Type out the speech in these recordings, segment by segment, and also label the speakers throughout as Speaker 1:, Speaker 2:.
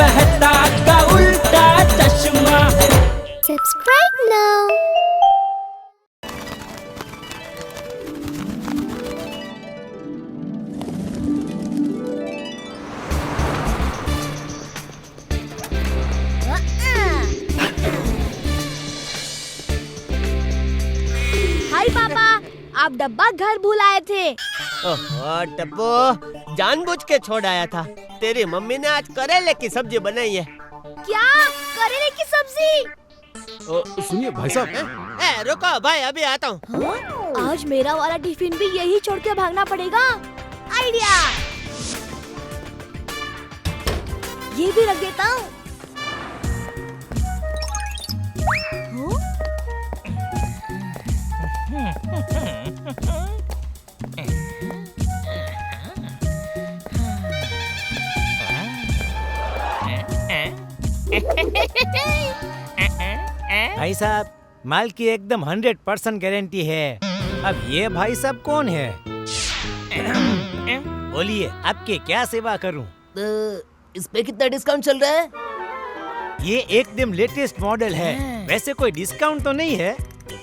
Speaker 1: मेहता का उल्टा चश्मा।
Speaker 2: Subscribe now.
Speaker 3: हाय पापा, आप डब्बा घर भूल आए थे।
Speaker 4: ओहो डब्बू, जानबूझ के छोड़ आया था। तेरी मम्मी ने आज करेले की सब्जी बनाई है।
Speaker 3: क्या? करेले की सब्जी?
Speaker 5: सुनिए भाई साहब।
Speaker 4: रुको भाई, अभी आता हूँ।
Speaker 3: हाँ? आज मेरा वाला टिफिन भी यही छोड़ के भागना पड़ेगा। आइडिया, ये भी रख देता हूँ।
Speaker 6: भाई साहब, माल की एकदम 100% गारंटी है। अब ये भाई साहब कौन है? बोलिए, आपके क्या सेवा करूं?
Speaker 4: इस पे कितना डिस्काउंट चल रहा है?
Speaker 6: ये एकदम लेटेस्ट मॉडल है। वैसे कोई डिस्काउंट तो नहीं है,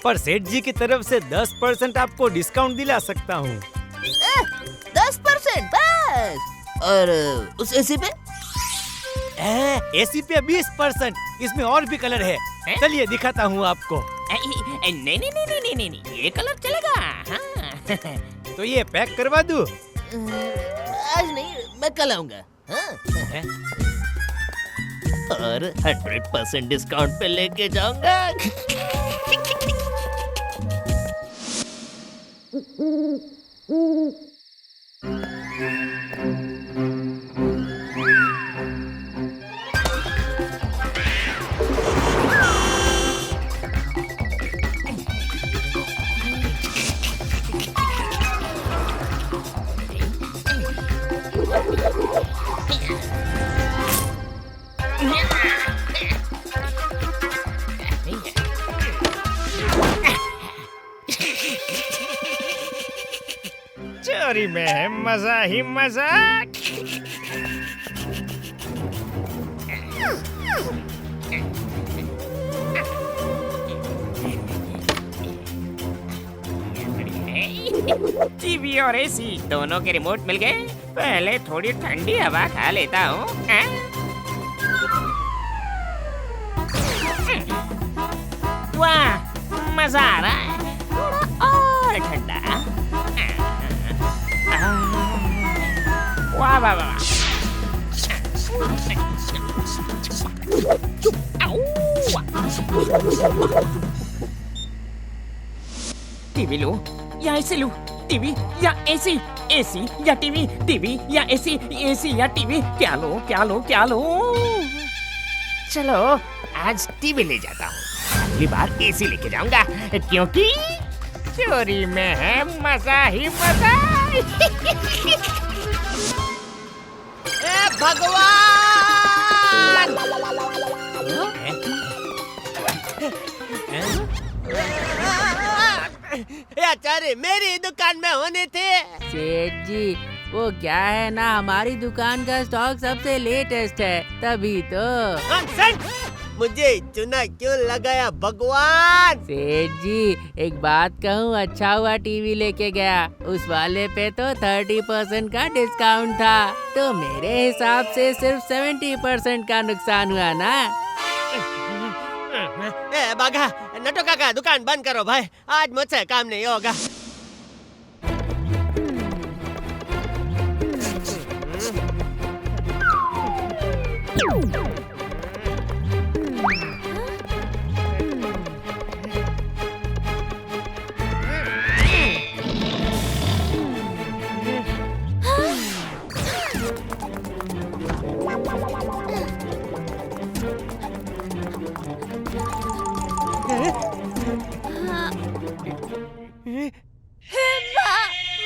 Speaker 6: पर सेठ जी की तरफ से 10% आपको डिस्काउंट दिला सकता हूँ।
Speaker 4: 10% बस। और उस एसी पे?
Speaker 6: एसी पे 20%। इसमें और भी कलर है, चलिए दिखाता हूँ आपको।
Speaker 4: नहीं, ये कलर चलेगा। हाँ।
Speaker 6: तो ये पैक करवा दूँ?
Speaker 4: आज नहीं, मैं कल आऊंगा। हाँ। और 100% डिस्काउंट पे लेके जाऊंगा।
Speaker 6: चोरी में है मजा ही मजा।
Speaker 7: टीवी और एसी दोनों के रिमोट मिल गए। पहले थोड़ी ठंडी हवा खा लेता हूँ। वाह, मजा आ रहा है। थोड़ा और ठंडा। वाह वाह वाह। टीवी लो या एसी लो? टीवी या एसी? एसी या टीवी? टीवी या एसी? एसी या टीवी? क्या लो क्या लो क्या लो? चलो आज टीवी ले जाता हूँ, अगली बार एसी लेके जाऊंगा, क्योंकि चोरी में है मजा ही मजा।
Speaker 4: भगवान! आचार्य, मेरी दुकान में होने थे।
Speaker 8: सेठ जी, वो क्या है ना, हमारी दुकान का स्टॉक सबसे लेटेस्ट है, तभी तो।
Speaker 4: मुझे चुना क्यों लगाया भगवान?
Speaker 8: सेठ जी, एक बात कहूँ, अच्छा हुआ टीवी लेके गया। उस वाले पे तो 30% का डिस्काउंट था, तो मेरे हिसाब से सिर्फ 70% का नुकसान हुआ ना।
Speaker 4: बाघा, नटो काका, दुकान बंद करो भाई, आज मुझसे काम नहीं होगा।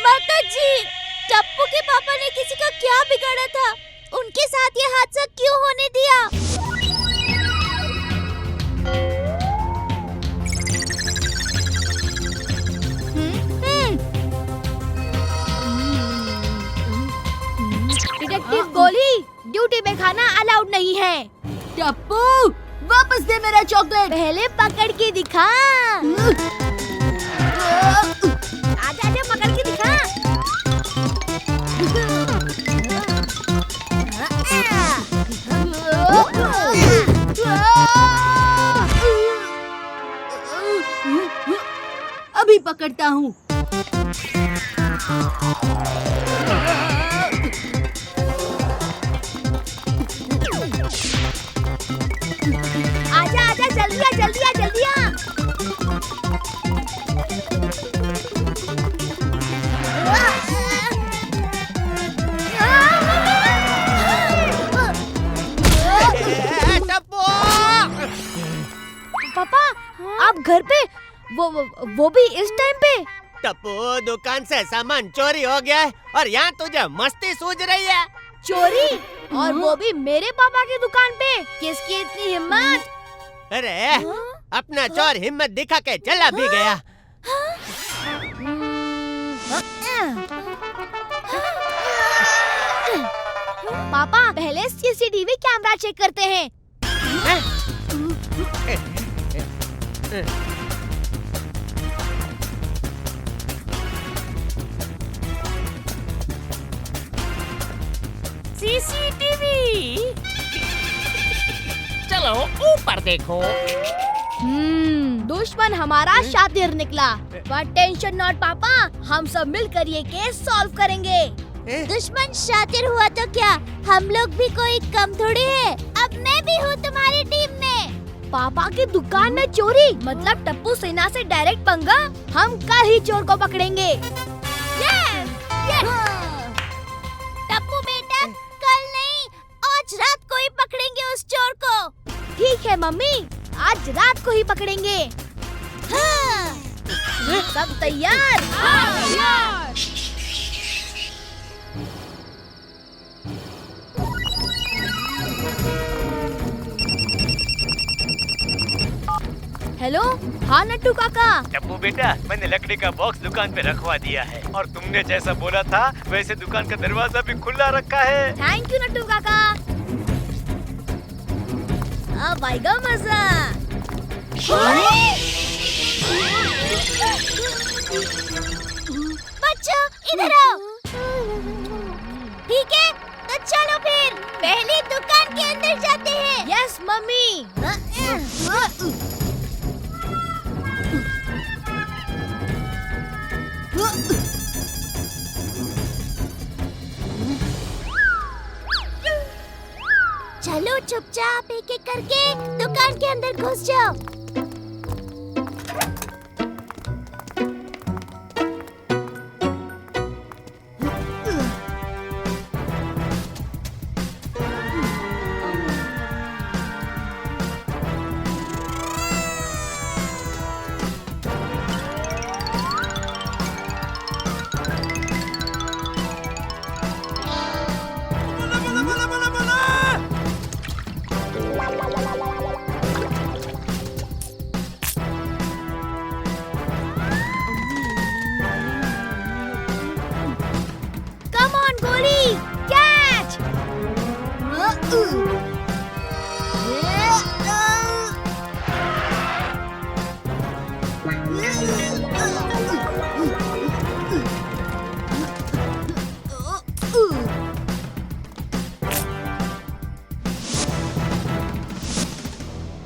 Speaker 3: माता जी, टप्पू के पापा ने किसी का क्या बिगाड़ा था? उनके साथ ये हादसा क्यों होने दिया? डिटेक्टिव गोली, ड्यूटी में खाना अलाउड नहीं। नहीं है। टप्पू वापस दे मेरा चॉकलेट। पहले पकड़ के दिखा। आजा आजा पकड़ के दिखा। अभी पकड़ता हूँ। आजा आजा जल्दी आ जल्दी आ जल्दी आ।
Speaker 4: टप्पू!
Speaker 3: पापा आप घर पे वो भी इस टाइम पे?
Speaker 4: टप्पू, दुकान से सामान चोरी हो गया है और यहाँ तुझे मस्ती सूझ रही है।
Speaker 3: चोरी? और वो भी मेरे पापा की दुकान पे? किसकी इतनी हिम्मत?
Speaker 4: अरे अपना चोर हिम्मत दिखा के चला भी गया।
Speaker 3: पापा पहले सीसीटीवी कैमरा चेक करते हैं।
Speaker 7: सीसीटीवी। चलो ऊपर देखो।
Speaker 3: दुश्मन हमारा शातिर निकला। बट टेंशन नॉट पापा, हम सब मिलकर ये केस सॉल्व करेंगे। दुश्मन शातिर हुआ तो क्या, हम लोग भी कोई कम थोड़ी है। अब मैं भी हूँ तुम्हारी टीम में। पापा की दुकान में चोरी मतलब टप्पू सेना से डायरेक्ट पंगा। हम कल ही चोर को पकड़ेंगे। Yes yes. टप्पू बेटा कल नहीं, आज रात को ही पकड़ेंगे उस चोर को। ठीक है मम्मी, आज रात को ही पकड़ेंगे। हाँ। सब तैयार? हाँ। हेलो, हाँ नट्टू काका।
Speaker 6: टप्पू बेटा, मैंने लकड़ी का बॉक्स दुकान पे रखवा दिया है और तुमने जैसा बोला था वैसे दुकान का दरवाजा भी खुला रखा है।
Speaker 3: थैंक यू नट्टू काका। अब आएगा मजा। बच्चों इधर आओ। ठीक है तो चलो फिर पहले दुकान के अंदर जाते हैं। Yes mummy. चलो चुपचाप एक एक करके दुकान के अंदर घुस जाओ।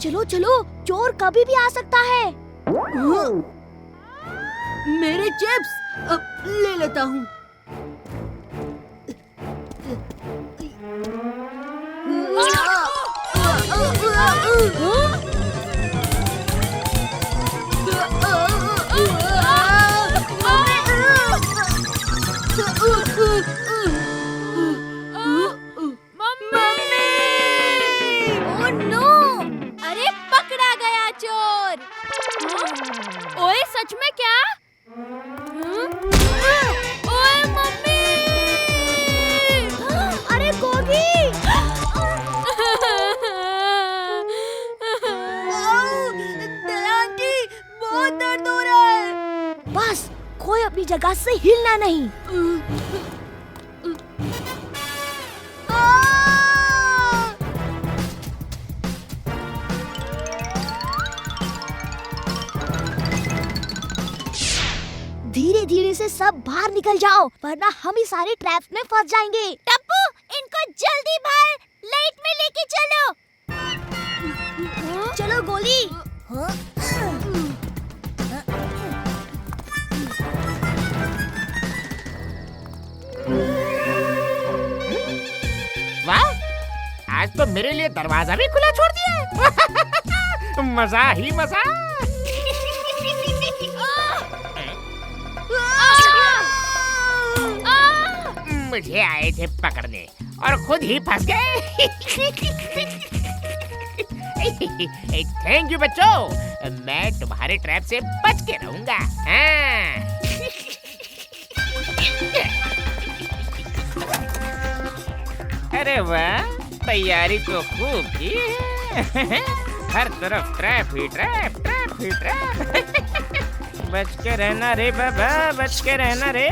Speaker 3: चलो चलो, चोर कभी भी आ सकता है। मेरे चिप्स ले लेता हूँ। ओए सच में क्या? ओए मम्मी! अरे गोगी! आंटी, बहुत दर्द हो रहा है। बस कोई अपनी जगह से हिलना नहीं। धीरे धीरे से सब बाहर निकल जाओ, वरना हम ही सारे ट्रैप्स में फंस जाएंगे। टप्पू, इनको जल्दी बाहर लाइट में लेके चलो। चलो गोली।
Speaker 7: वाह, आज तो मेरे लिए दरवाजा भी खुला छोड़ दिया। मजा ही मजा। मुझे आए थे पकड़ने और खुद ही फंस गए। थैंक यू बच्चों, मैं तुम्हारे ट्रैप से बच के रहूंगा। अरे वाह, तैयारी तो खूब की है। हर तरफ ट्रैप ही ट्रैप, ट्रैप ही ट्रैप। बच के रहना रे बाबा, बच के रहना रे,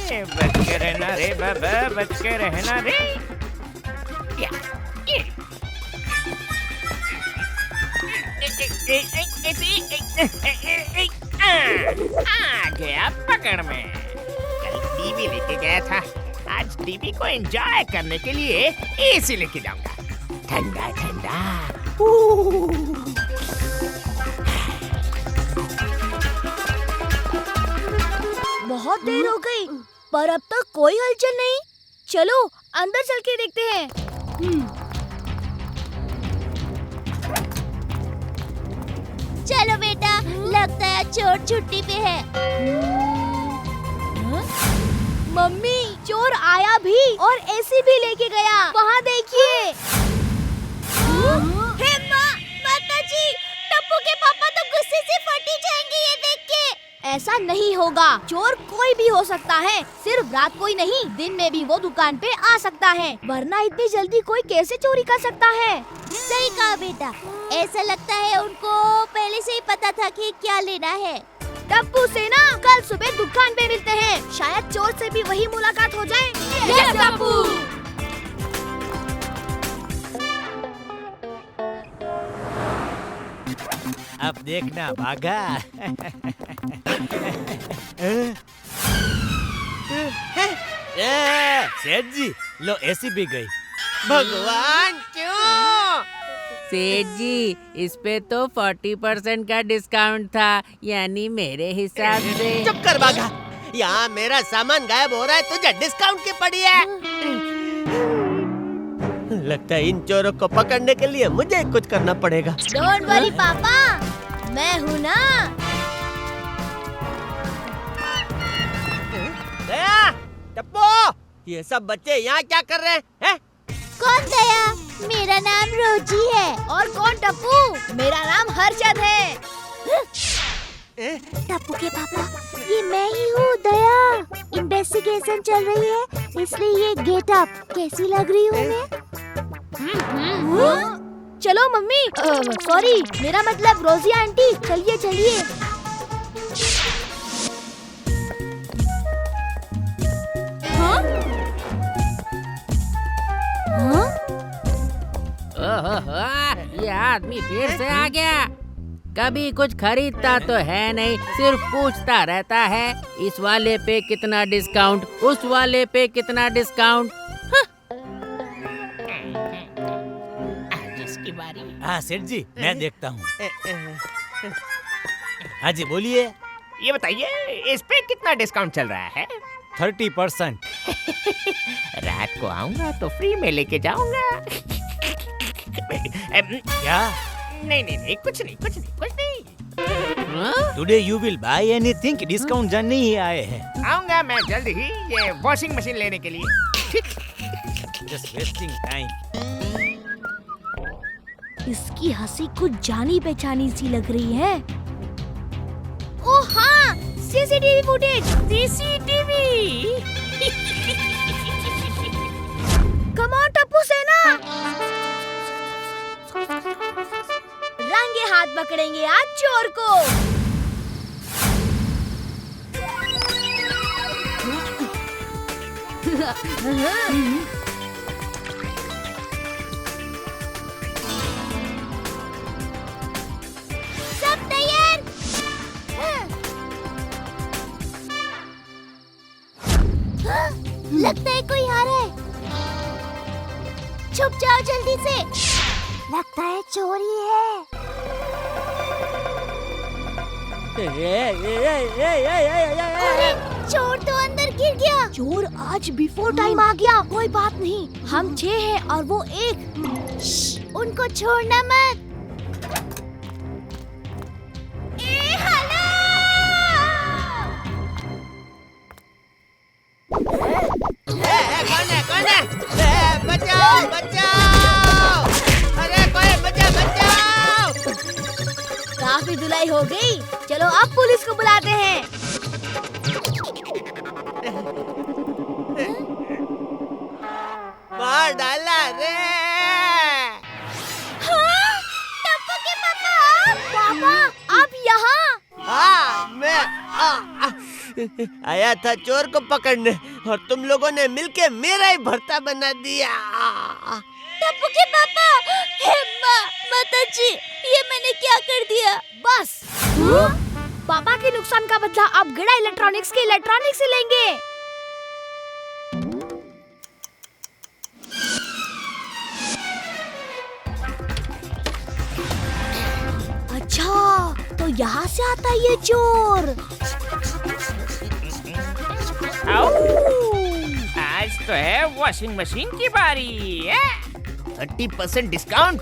Speaker 7: बच के रहना रे बाबा, बच के रहना रे। आ गया पकड़ में। कल टीवी लेके गया था, आज टीवी को एंजॉय करने के लिए एसी लेके जाऊंगा। ठंडा ठंडा।
Speaker 3: बहुत देर हो गई, पर अब तक कोई हलचल नहीं। चलो अंदर चल के देखते हैं। चलो बेटा, लगता है चोर छुट्टी पे है। मम्मी, चोर आया भी और एसी भी लेके गया। वहाँ देखिए। हे माँ, माता जी, टप्पू के पापा तो गुस्से से फटी जाएंगे ये देख के। ऐसा नहीं होगा, चोर कोई भी हो सकता है, सिर्फ रात को ही नहीं, दिन में भी वो दुकान पे आ सकता है, वरना इतनी जल्दी कोई कैसे चोरी कर सकता है। सही कहा बेटा, ऐसा लगता है उनको पहले से ही पता था कि क्या लेना है। टप्पू से ना कल सुबह दुकान पे मिलते हैं, शायद चोर से भी वही मुलाकात हो जाए। यस टप्पू।
Speaker 6: अब देखना भागा। सेठ जी, लो एसी भी गई।
Speaker 4: भगवान क्यों?
Speaker 8: सेठ जी, इस पे तो 40% का डिस्काउंट था, यानी मेरे हिसाब से।
Speaker 4: चुप कर भागा, यहाँ मेरा सामान गायब हो रहा है, तुझे डिस्काउंट की पड़ी है। लगता है इन चोरों को पकड़ने के लिए मुझे कुछ करना पड़ेगा।
Speaker 3: डोंट वरी पापा, मैं हूँ ना।
Speaker 4: दया, टप्पू, ये सब बच्चे यहाँ क्या कर रहे हैं?
Speaker 3: कौन दया? मेरा नाम रोजी है। और कौन टप्पू? मेरा नाम हर्षद है। टप्पू के पापा, ये मैं ही हूँ दया। इन्वेस्टिगेशन चल रही है, इसलिए ये गेटअप कैसी लग रही हूँ मैं? चलो मम्मी, सॉरी, मेरा मतलब रोजी आंटी, चलिए चलिए। हाँ? हाँ?
Speaker 8: ओहो, ये आदमी फिर से आ गया। कभी कुछ खरीदता तो है नहीं, सिर्फ पूछता रहता है, इस वाले पे कितना डिस्काउंट, उस वाले पे कितना डिस्काउंट।
Speaker 7: जिसकी बारी।
Speaker 6: हाँ सेठ जी, मैं देखता हूँ। हाँ जी बोलिए।
Speaker 7: ये बताइए, इस पे कितना डिस्काउंट चल रहा है?
Speaker 6: 30%।
Speaker 7: रात को आऊंगा तो फ्री में लेके जाऊंगा।
Speaker 6: क्या?
Speaker 7: नहीं, कुछ नहीं।
Speaker 6: Today you will buy anything, discount जानने ही आए हैं।
Speaker 7: आऊंगा मैं जल्द ही ये वॉशिंग मशीन लेने के लिए।
Speaker 6: Just wasting time.
Speaker 3: इसकी हंसी कुछ जानी पहचानी सी लग रही है। ओह हाँ, CCTV footage. CCTV. Come on Tappu सेना, रंगे हाथ पकड़ेंगे आज चोर को। सब तैयार? छुप जाओ जल्दी से। लगता है चोरी है। अरे चोर तो अंदर गिर गया। चोर आज बिफोर टाइम आ गया। कोई बात नहीं, हम 6 हैं और वो 1। उनको छोड़ना मत।
Speaker 4: कौन है? बचाओ बचाओ! अरे कोई बचाओ!
Speaker 3: काफी धुलाई हो गई, चलो अब पुलिस को बुलाते हैं।
Speaker 4: मार डाला रे!
Speaker 3: हाँ? टप्पू के पापा! पापा, आप यहाँ?
Speaker 4: हाँ, मैं आया था चोर को पकड़ने और तुम लोगों ने मिलके मेरा ही भर्ता बना दिया।
Speaker 3: टप्पू के पापा, हे माताजी, ये मैंने क्या कर दिया? बस। पापा के नुकसान का बदला आप गड़ा इलेक्ट्रॉनिक्स के इलेक्ट्रॉनिक से लेंगे। अच्छा, तो यहाँ से आता है ये चोर।
Speaker 7: आज तो है वॉशिंग मशीन की बारी।
Speaker 4: 30% डिस्काउंट।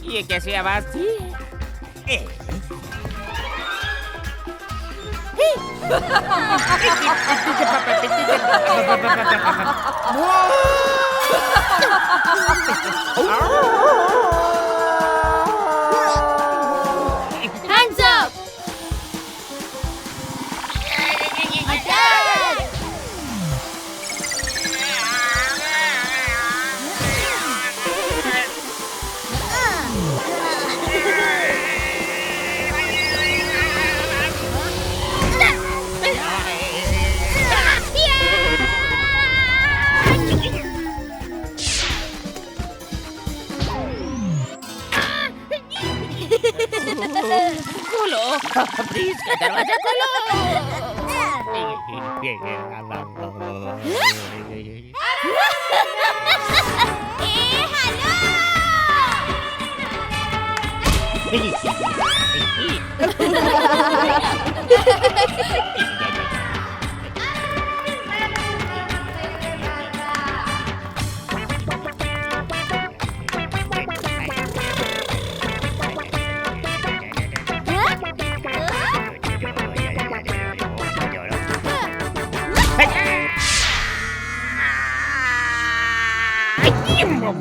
Speaker 7: ये कैसी आवाज थी?
Speaker 3: Hands up! Attack!
Speaker 7: खोलो, प्लीज का दरवाजा खोलो।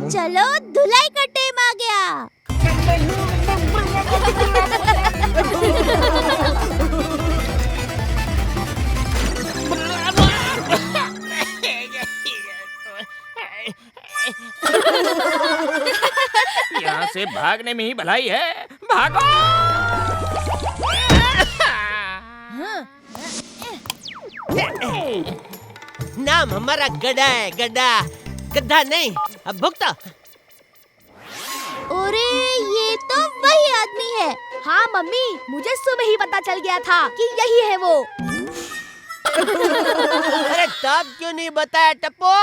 Speaker 3: चलो, धुलाई का टाइम आ गया।
Speaker 7: यहाँ से भागने में ही भलाई है। भागो!
Speaker 4: नाम हमारा गधा है, गधा नहीं। अब भुगता।
Speaker 3: अरे ये तो वही आदमी है। हाँ मम्मी, मुझे सुबह ही पता चल गया था कि यही है वो।
Speaker 4: अरे तब क्यों नहीं बताया टप्पू?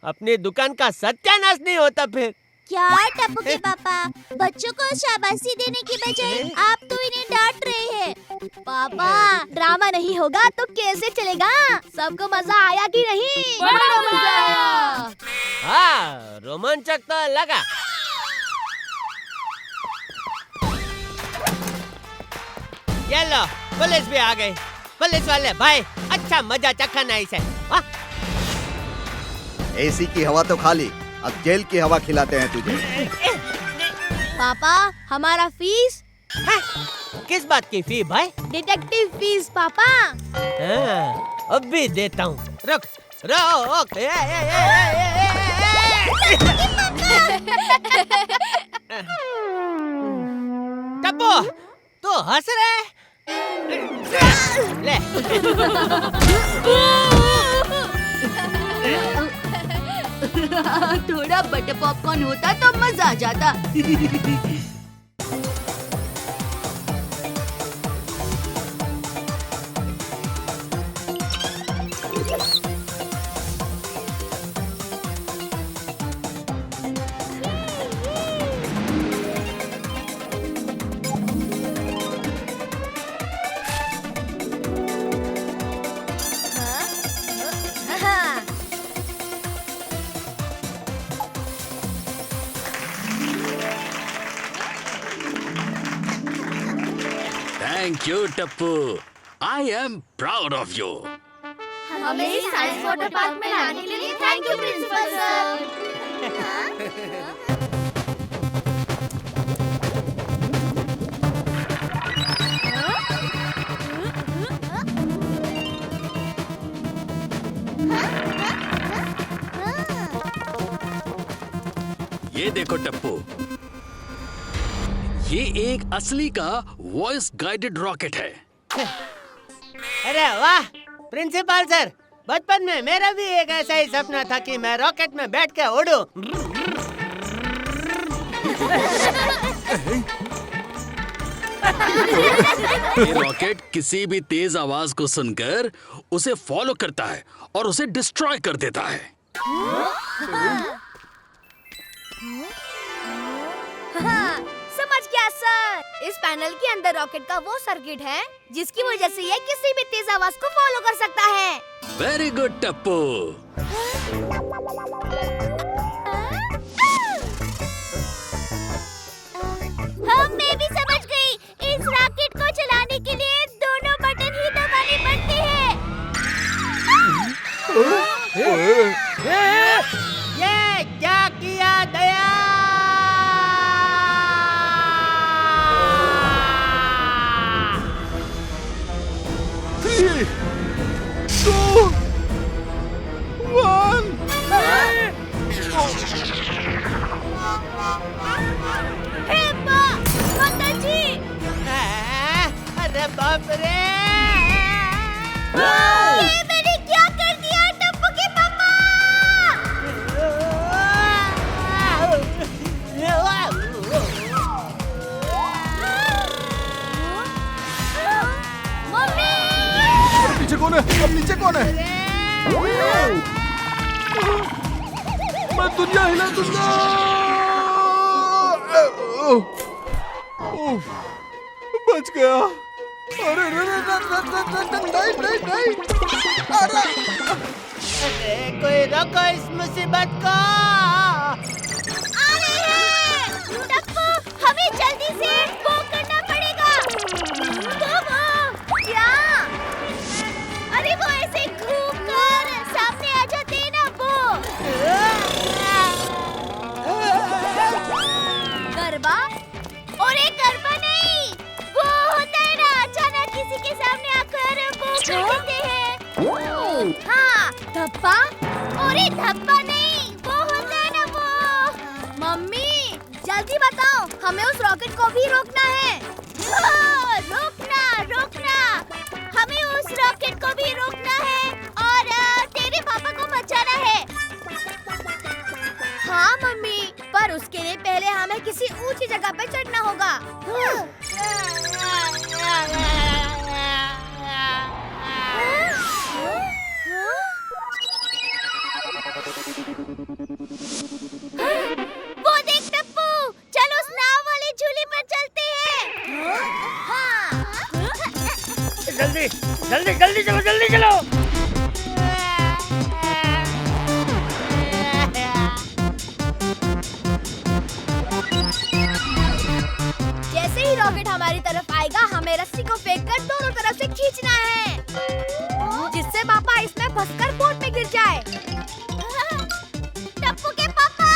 Speaker 4: अपनी दुकान का सत्यानाश नहीं होता फिर।
Speaker 3: क्या टप्पू के पापा, बच्चों को शाबाशी देने की बजाय आप तो इन्हें डांट रहे हैं। पापा, ड्रामा नहीं होगा तो कैसे चलेगा? सबको मजा आया कि नहीं? बड़ा मजा आया।
Speaker 4: हाँ, रोमांचक तो लगा। ये लो, पुलिस भी आ गई। पुलिस वाले भाई, अच्छा मजा चखा नहीं से।
Speaker 5: एसी की हवा तो खाली, अब जेल की हवा खिलाते हैं तुझे।
Speaker 3: पापा, हमारा फीस?
Speaker 4: किस बात की फी भाई?
Speaker 3: डिटेक्टिव फीस पापा।
Speaker 4: हाँ, अब भी देता हूँ। रुक। टप्पू, तू हंस रहे? ले।
Speaker 3: थोड़ा बटर पॉपकॉर्न होता तो मजा आ जाता।
Speaker 9: Thank you Tappu, I am proud of you.
Speaker 3: हमें साइंस वाटर पार्क में लाने के लिए थैंक यू प्रिंसिपल सर।
Speaker 9: ये देखो टप्पू, ये एक असली का वॉइस गाइडेड रॉकेट है।
Speaker 4: अरे वाह प्रिंसिपल सर, बचपन में मेरा भी एक ऐसा ही सपना था कि मैं रॉकेट में बैठ के उड़ूं।
Speaker 9: ये रॉकेट किसी भी तेज आवाज को सुनकर उसे फॉलो करता है और उसे डिस्ट्रॉय कर देता है।
Speaker 3: समझ गया सर। इस पैनल के अंदर रॉकेट का वो सर्किट है जिसकी वजह से ये किसी भी तेज आवाज को फॉलो कर सकता है।
Speaker 9: Very good Tappu.
Speaker 3: मैं भी समझ गई। इस रॉकेट को चलाने के लिए दोनों बटन ही दबाने पड़ते हैं।
Speaker 4: ये क्या किया दया? अरे बाप रे!
Speaker 3: ये मैंने क्या कर दिया टप्पू के पापा? मम्मी!
Speaker 5: पीछे कौन है? अब नीचे कौन है? मैं दुनिया हिला दूंगा। बच गया। अरे नहीं।
Speaker 4: अरे कोई रोको इस मुसीबत को!
Speaker 3: आ रहे हैं! टप्पू, हमें जल्दी से वो करना पड़ेगा। क्या? अरे वो ऐसे घूमकर सामने आ जाते हैं ना वो। गरबा? और एक गरबा नहीं, वो होता है ना अचानक किसी के सामने आकर वो कर देते हैं। हाँ, धप्पा? और एक धप्पा नहीं, वो होता है ना वो। मम्मी, जल्दी बताओ, हमें उस रॉकेट को भी रोकना है। रोकना, हमें उस रॉकेट को भी रोकना है और तेरे पापा को बचाना है। हाँ मम्मी, पर उसके लिए पहले हमें किसी ऊंची जगह पे चढ़ना होगा। वो देख टप्पू, चल उस नाव वाले झूले पर चलते हैं। हाँ।
Speaker 1: जल्दी चलो।
Speaker 3: जैसे ही रॉकेट हमारी तरफ आएगा, हमें रस्सी को फेंककर दोनों तरफ से खींचना है, जिससे पापा इसमें फंसकर बोट में गिर जाए। टप्पू के पापा,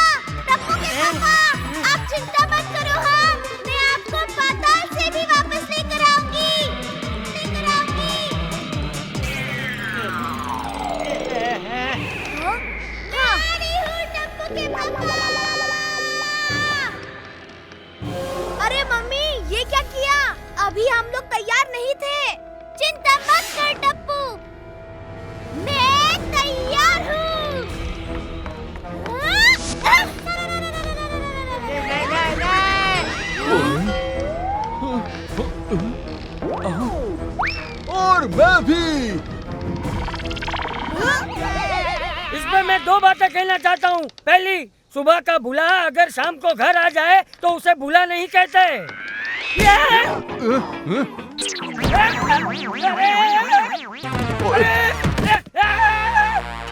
Speaker 3: आप चिंता मत करो। हाँ, मैं आपको पाताल से भी वापस लेकर आऊंगी। टप्पू के पापा। अरे मम्मी, ये क्या किया? अभी हम लोग तैयार नहीं थे। चिंता मत कर टप्पू, मैं तैयार हूँ।
Speaker 5: और मैं भी।
Speaker 1: इसमें मैं दो बातें कहना चाहता हूँ। पहली, सुबह का भूला अगर शाम को घर आ जाए तो उसे भूला नहीं कहते।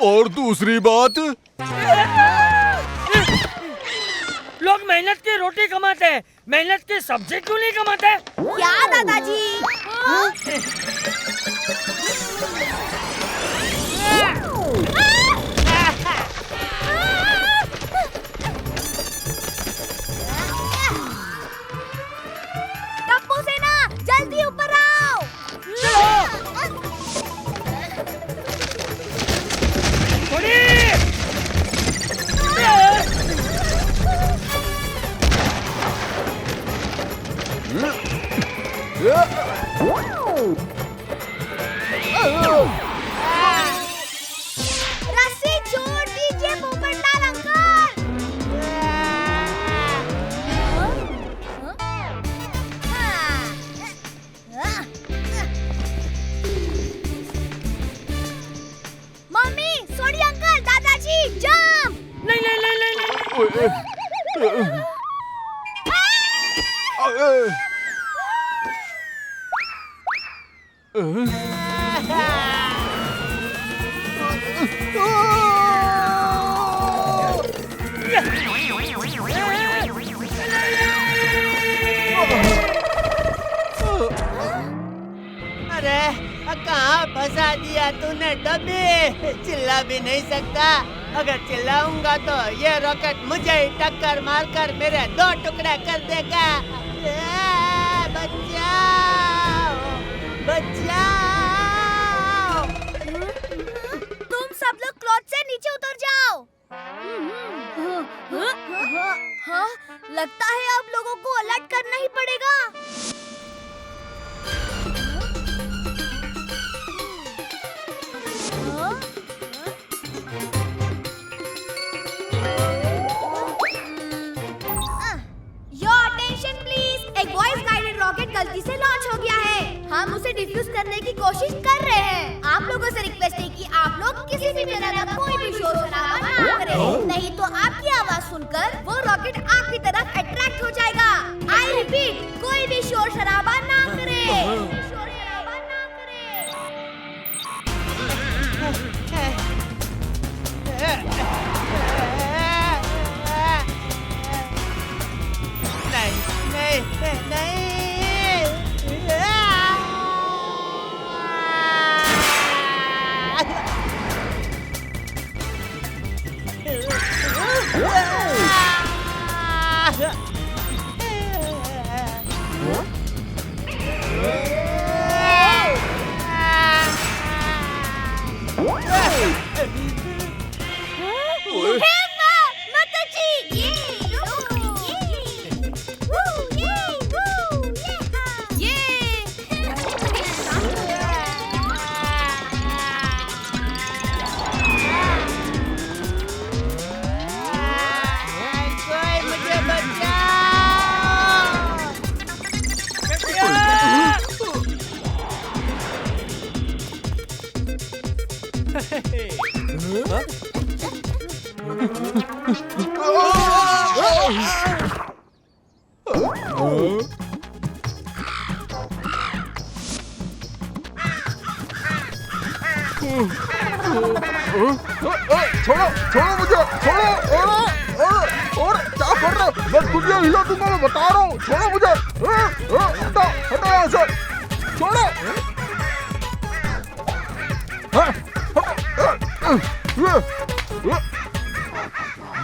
Speaker 5: और दूसरी बात,
Speaker 1: लोग मेहनत की रोटी कमाते हैं, मेहनत की सब्जी क्यों नहीं कमाते?
Speaker 3: क्या दादाजी? रस्सी छोड़ दीजिए पोपटलाल अंकल। मम्मी, सोडी अंकल, दादाजी, जंप।
Speaker 1: नहीं नहीं नहीं नहीं, नहीं।
Speaker 4: अरे कहाँ फंसा दिया तूने डब्बी? चिल्ला भी नहीं सकता। अगर चिल्लाऊंगा तो ये रॉकेट मुझे ही टक्कर मारकर मेरे 2 टुकड़े कर देगा। बचाओ, बचाओ।
Speaker 3: तुम सब लोग क्लॉथ से नीचे उतर जाओ। हाँ, लगता है अब लोगों को अलर्ट करना ही पड़ेगा। Your attention please, एक वॉइस गाइडेड रॉकेट गलती से लॉन्च हो गया है। हम उसे डिफ्यूज करने की कोशिश कर रहे हैं। आप लोगों से रिक्वेस्ट है कि आप लोग किसी भी तरह का कोई भी शोर शराबा ना करें, नहीं तो आपकी आवाज सुनकर वो रॉकेट आपकी तरफ अट्रैक्ट हो जाएगा। आई रिपीट, कोई भी शोर शराबा ना करें। शोर शराबा ना
Speaker 4: नहीं, नहीं,
Speaker 10: छोड़ो छोड़ो मुझे, छोड़ो। और क्या कर रहे हो? मैं दुनिया हिला दूंगा, मैं बता रहा हूँ। छोड़ो मुझे, हटो हटो यहाँ से, छोड़ो।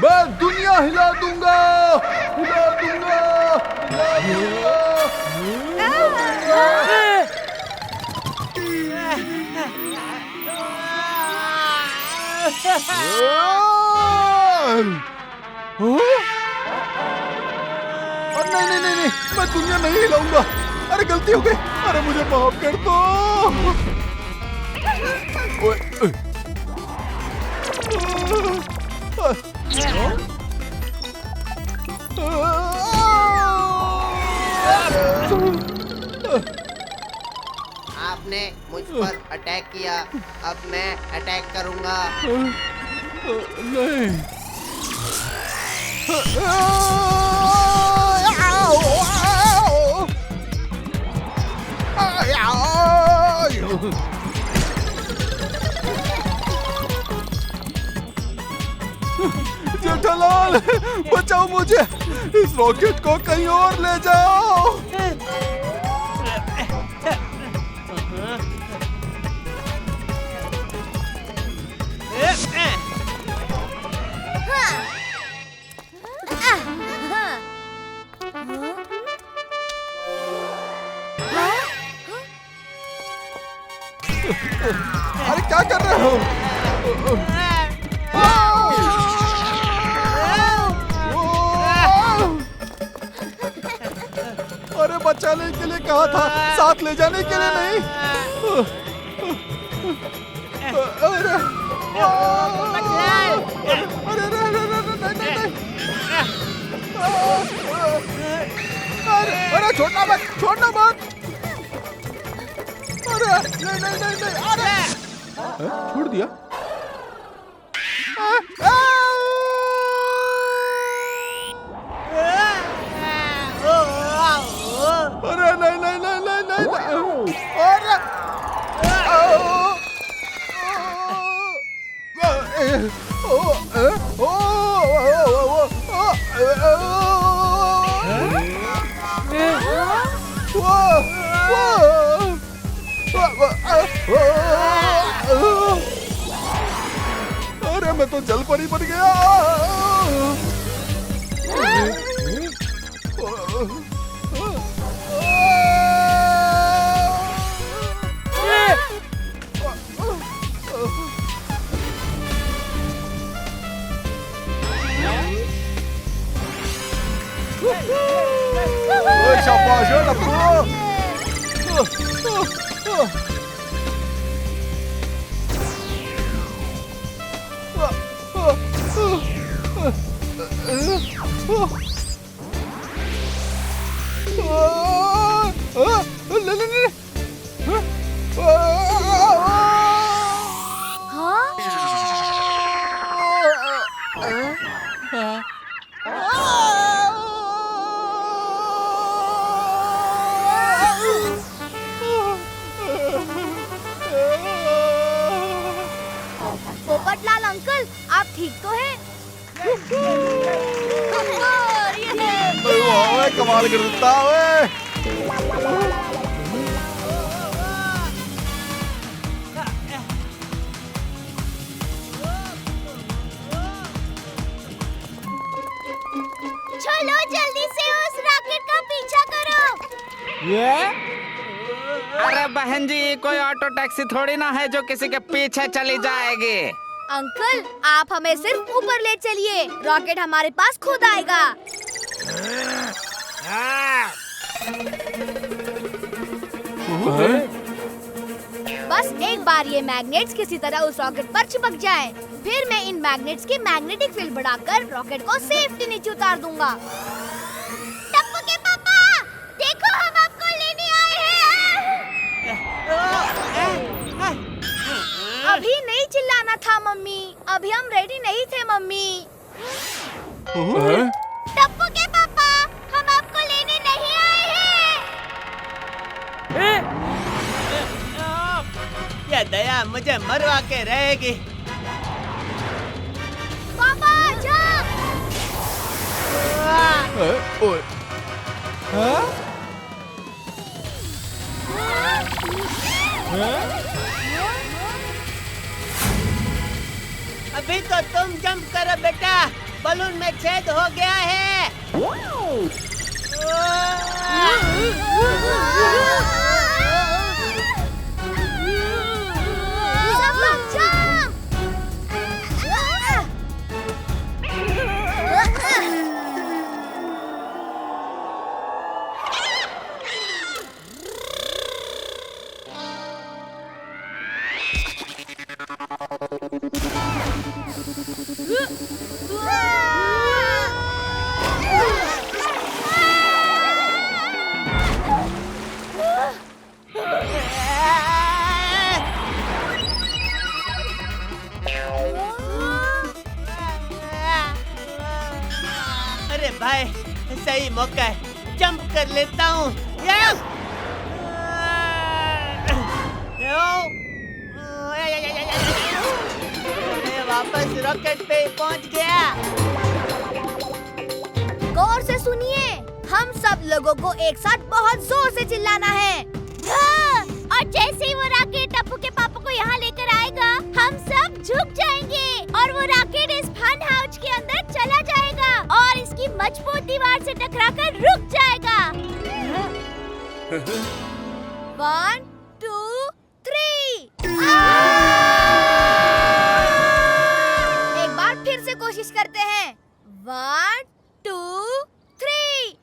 Speaker 10: मैं दुनिया हिला दूंगा, हिला दूंगा, नहीं नहीं नहीं, मैं दुनिया नहीं हिलाऊंगा। अरे गलती हो गई, अरे मुझे माफ कर दो।
Speaker 4: आपने मुझ पर अटैक किया, अब मैं अटैक करूंगा।
Speaker 10: नहीं। जेठालाल, बचाओ मुझे, इस रॉकेट को कहीं और ले जाओ। अरे क्या कर रहे हो? अरे बचाने के लिए कहा था, साथ ले जाने के लिए नहीं। अरे अरे छोड़ना मत, छोड़ना मत। अरे नहीं नहीं नहीं नहीं, अरे छोड़ दिया। अरे नहीं नहीं नहीं नहीं नहीं, अरे अरे मैं तो जल परी बन गया। शाबाश टप्पू।
Speaker 3: पोपटलाल अंकल, आप ठीक तो हैं?
Speaker 10: कमाल कर देता है।
Speaker 3: चलो जल्दी से उस रॉकेट का पीछा करो।
Speaker 7: अरे बहन जी, कोई ऑटो टैक्सी थोड़ी ना है जो किसी के पीछे चली जाएगी।
Speaker 3: अंकल, आप हमें सिर्फ ऊपर ले चलिए, रॉकेट हमारे पास खुद आएगा। बस एक बार ये मैग्नेट्स किसी तरह उस रॉकेट पर चिपक जाएं, फिर मैं इन मैग्नेट्स की मैग्नेटिक फील्ड बढ़ाकर रॉकेट को सेफ्टी नीचे उतार दूंगा। टप्पू के पापा, देखो हम आपको लेने आए हैं। अभी नहीं चिल्लाना था मम्मी, अभी हम रेडी नहीं थे मम्मी। टप्पू के पापा, हम आपको लेने नहीं आए हैं।
Speaker 4: ये दया मुझे मरवा के रहेगी।
Speaker 3: पापा जंप!
Speaker 10: ओए,
Speaker 4: अभी तो तुम जंप करो बेटा, बलून में छेद हो गया है।
Speaker 3: सब लोग जंप!
Speaker 4: अरे भाई, सही मौका है, जंप कर लेता हूँ। यस! मैं वापस रॉकेट पे पहुँच गया।
Speaker 3: गौर से सुनिए, हम सब लोगों को एक साथ बहुत जोर से चिल्लाना है। और जैसे ही वो रॉकेट टप्पू के पापा को यहाँ लेकर आएगा, हम सब झुक जाएंगे और वो रॉकेट इस फन हाउस के अंदर चला जाएगा और इसकी मजबूत दीवार से टकराकर रुक जाएगा। 1, 2, 3। एक बार फिर से कोशिश करते हैं। 1, 2, 3।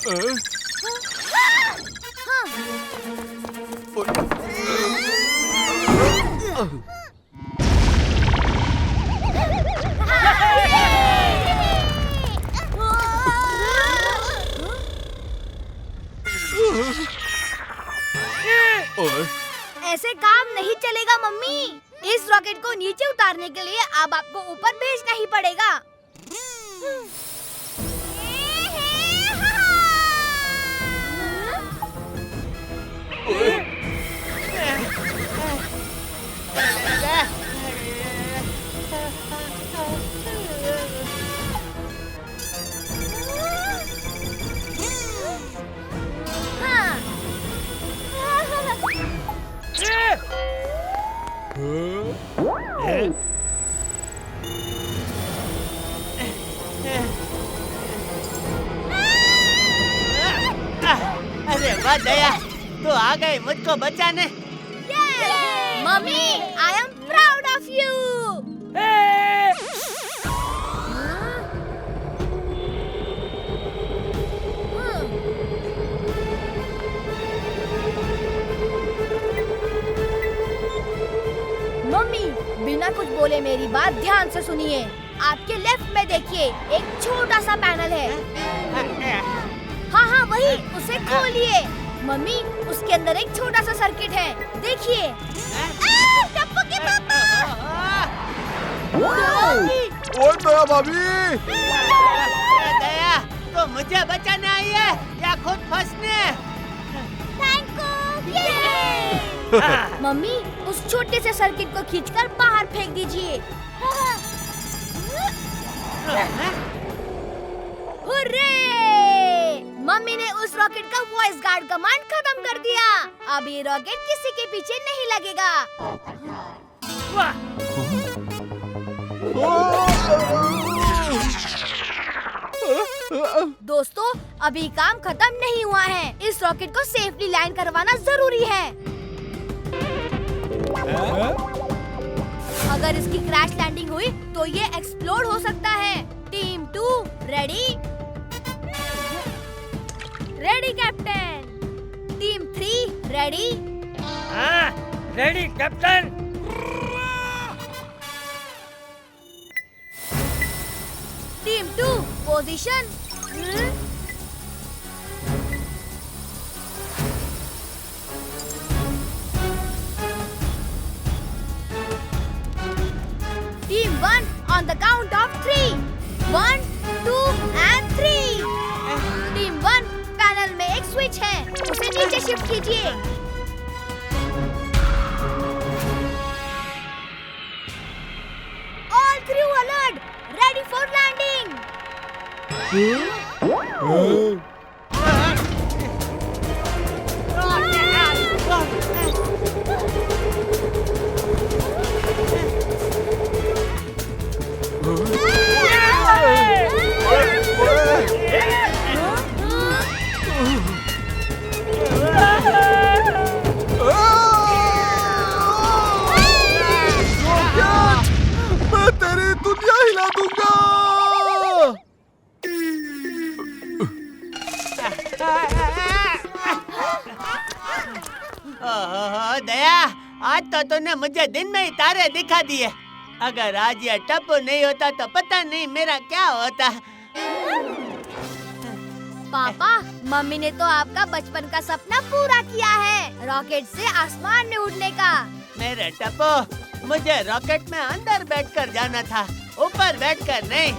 Speaker 3: ऐसे काम नहीं चलेगा मम्मी। इस रॉकेट को नीचे उतारने के लिए अब आपको ऊपर भेजना ही पड़ेगा।
Speaker 4: अरे वाह दया, तो आ गई मुझको बचाने।
Speaker 3: Mummy, I am proud of you. Mummy, बिना कुछ बोले मेरी बात ध्यान से सुनिए। आपके लेफ्ट में देखिए, एक छोटा सा पैनल है। हाँ हाँ वही, उसे खोलिए। मम्मी, उसके अंदर एक छोटा सा सर्किट है, देखिए। टप्पू के पापा।
Speaker 10: ओए दया भाभी।
Speaker 4: दया, तो मुझे बचाने आई है या खुद फंसने?
Speaker 3: मम्मी, उस छोटे से सर्किट को खींचकर बाहर फेंक दीजिए। हुर्रे! मम्मी ने उस रॉकेट का वॉइस गार्ड कमांड खत्म कर दिया। अब ये रॉकेट किसी के पीछे नहीं लगेगा। दोस्तों, अभी काम खत्म नहीं हुआ है। इस रॉकेट को सेफली लैंड करवाना जरूरी है। अगर इसकी क्रैश लैंडिंग हुई तो ये एक्सप्लोड हो सकता है। Team 2 ready? Ready captain. Team 3 ready?
Speaker 1: हाँ, ready captain.
Speaker 3: Team 2 position. Team 1 on the count of 3. 1, 2 and 3. Team 1, panel में एक स्विच है, उसे नीचे शिफ्ट कीजिए। All crew alert, ready for landing.
Speaker 10: मैं तेरी दुनिया हिला दूंगा।
Speaker 4: ओहो दया, आज तो तूने मुझे दिन में ही तारे दिखा दिए। अगर आज ये टप्पू नहीं होता तो पता नहीं मेरा क्या होता।
Speaker 3: पापा, मम्मी ने तो आपका बचपन का सपना पूरा किया है, रॉकेट से आसमान में उड़ने का।
Speaker 4: मेरे टप्पू, मुझे रॉकेट में अंदर बैठकर जाना था, ऊपर बैठकर नहीं।